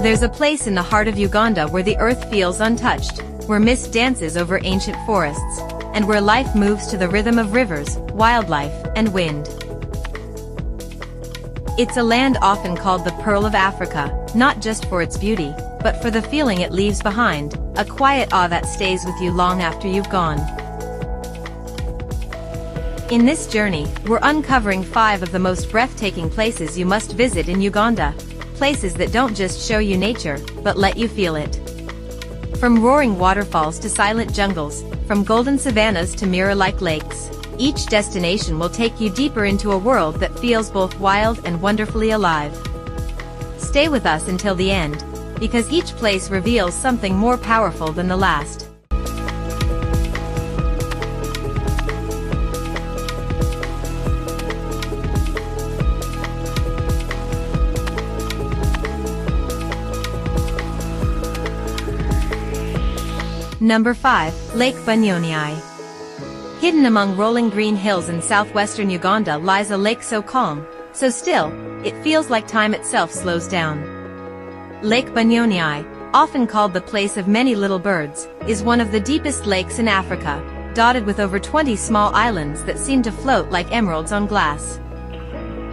There's a place in the heart of Uganda where the earth feels untouched, where mist dances over ancient forests, and where life moves to the rhythm of rivers, wildlife, and wind. It's a land often called the Pearl of Africa, not just for its beauty, but for the feeling it leaves behind, a quiet awe that stays with you long after you've gone. In this journey, we're uncovering 5 of the most breathtaking places you must visit in Uganda, places that don't just show you nature, but let you feel it. From roaring waterfalls to silent jungles, from golden savannahs to mirror-like lakes, each destination will take you deeper into a world that feels both wild and wonderfully alive. Stay with us until the end, because each place reveals something more powerful than the last. Number 5, Lake Bunyonyi. Hidden among rolling green hills in southwestern Uganda lies a lake so calm, so still, it feels like time itself slows down. Lake Bunyonyi, often called the place of many little birds, is one of the deepest lakes in Africa, dotted with over 20 small islands that seem to float like emeralds on glass.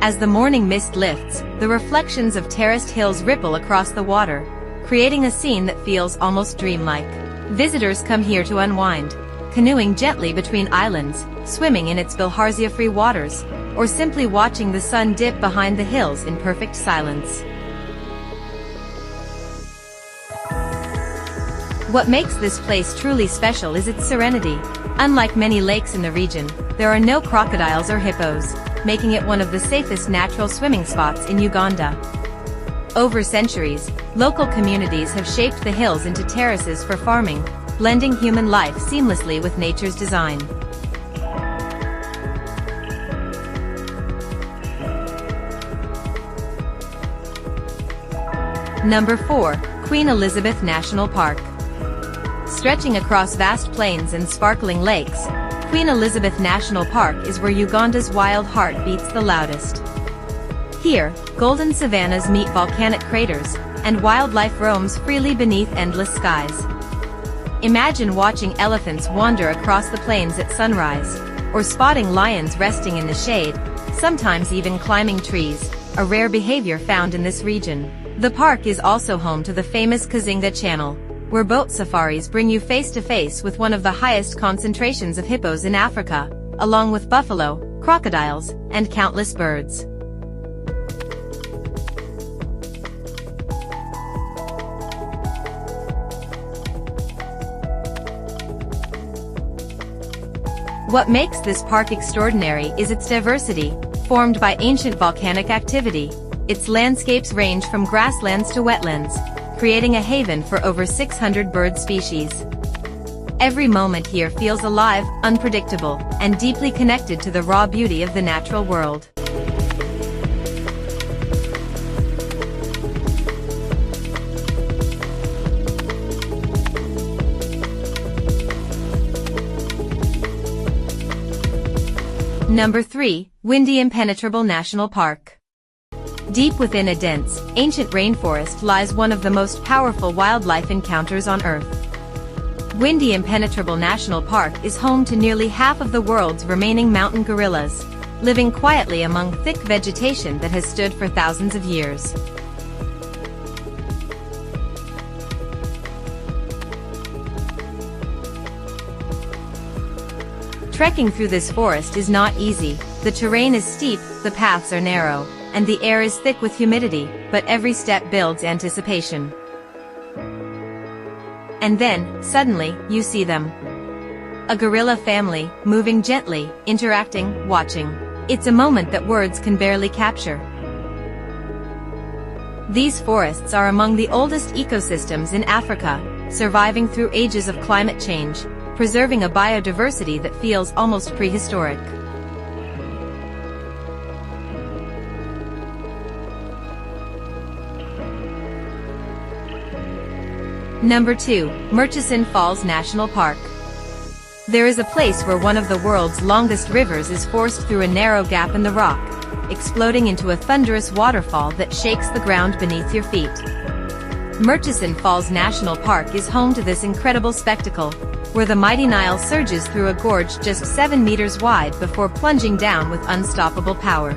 As the morning mist lifts, the reflections of terraced hills ripple across the water, creating a scene that feels almost dreamlike. Visitors come here to unwind, canoeing gently between islands, swimming in its bilharzia-free waters, or simply watching the sun dip behind the hills in perfect silence. What makes this place truly special is its serenity. Unlike many lakes in the region, there are no crocodiles or hippos, making it one of the safest natural swimming spots in Uganda. Over centuries, local communities have shaped the hills into terraces for farming, blending human life seamlessly with nature's design. Number 4, Queen Elizabeth National Park. Stretching across vast plains and sparkling lakes, Queen Elizabeth National Park is where Uganda's wild heart beats the loudest. Here, golden savannahs meet volcanic craters, and wildlife roams freely beneath endless skies. Imagine watching elephants wander across the plains at sunrise, or spotting lions resting in the shade, sometimes even climbing trees, a rare behavior found in this region. The park is also home to the famous Kazinga Channel, where boat safaris bring you face-to-face with one of the highest concentrations of hippos in Africa, along with buffalo, crocodiles, and countless birds. What makes this park extraordinary is its diversity, formed by ancient volcanic activity. Its landscapes range from grasslands to wetlands, creating a haven for over 600 bird species. Every moment here feels alive, unpredictable, and deeply connected to the raw beauty of the natural world. Number 3, Bwindi Impenetrable National Park. Deep within a dense, ancient rainforest lies one of the most powerful wildlife encounters on Earth. Bwindi Impenetrable National Park is home to nearly half of the world's remaining mountain gorillas, living quietly among thick vegetation that has stood for thousands of years. Trekking through this forest is not easy. The terrain is steep, the paths are narrow, and the air is thick with humidity, but every step builds anticipation. And then, suddenly, you see them. A gorilla family, moving gently, interacting, watching. It's a moment that words can barely capture. These forests are among the oldest ecosystems in Africa, surviving through ages of climate change, preserving a biodiversity that feels almost prehistoric. Number 2, Murchison Falls National Park. There is a place where one of the world's longest rivers is forced through a narrow gap in the rock, exploding into a thunderous waterfall that shakes the ground beneath your feet. Murchison Falls National Park is home to this incredible spectacle, where the mighty Nile surges through a gorge just 7 meters wide before plunging down with unstoppable power.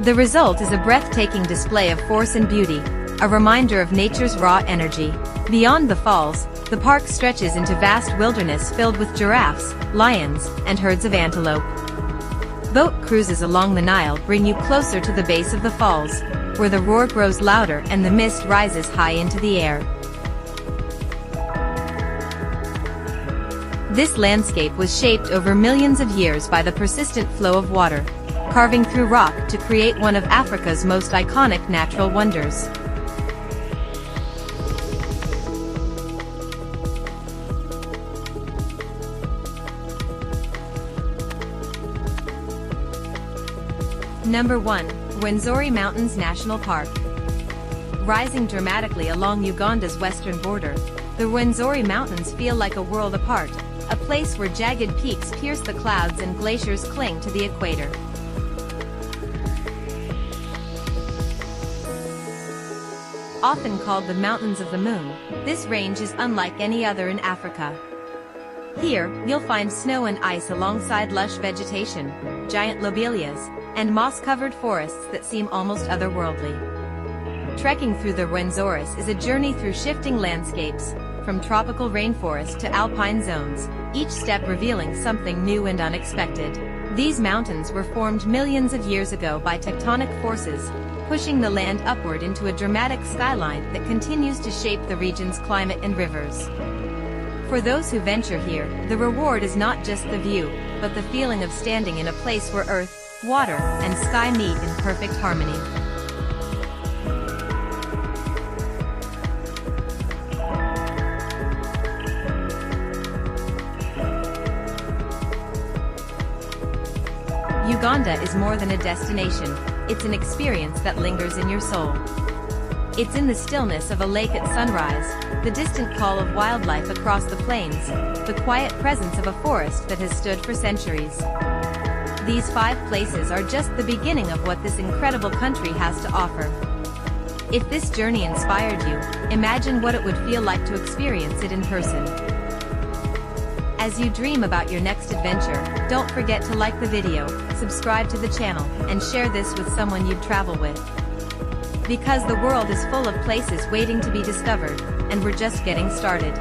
The result is a breathtaking display of force and beauty, a reminder of nature's raw energy. Beyond the falls, the park stretches into vast wilderness filled with giraffes, lions, and herds of antelope. Boat cruises along the Nile bring you closer to the base of the falls, where the roar grows louder and the mist rises high into the air. This landscape was shaped over millions of years by the persistent flow of water, carving through rock to create one of Africa's most iconic natural wonders. Number 1. Rwenzori Mountains National Park. Rising dramatically along Uganda's western border, the Rwenzori Mountains feel like a world apart, a place where jagged peaks pierce the clouds and glaciers cling to the equator. Often called the Mountains of the Moon, this range is unlike any other in Africa. Here, you'll find snow and ice alongside lush vegetation, giant lobelias, and moss-covered forests that seem almost otherworldly. Trekking through the Rwenzoris is a journey through shifting landscapes, from tropical rainforest to alpine zones, each step revealing something new and unexpected. These mountains were formed millions of years ago by tectonic forces, pushing the land upward into a dramatic skyline that continues to shape the region's climate and rivers. For those who venture here, the reward is not just the view, but the feeling of standing in a place where earth, water, and sky meet in perfect harmony. Uganda is more than a destination, it's an experience that lingers in your soul. It's in the stillness of a lake at sunrise, the distant call of wildlife across the plains, the quiet presence of a forest that has stood for centuries. These 5 places are just the beginning of what this incredible country has to offer. If this journey inspired you, imagine what it would feel like to experience it in person. As you dream about your next adventure, don't forget to like the video, subscribe to the channel, and share this with someone you'd travel with. Because the world is full of places waiting to be discovered, and we're just getting started.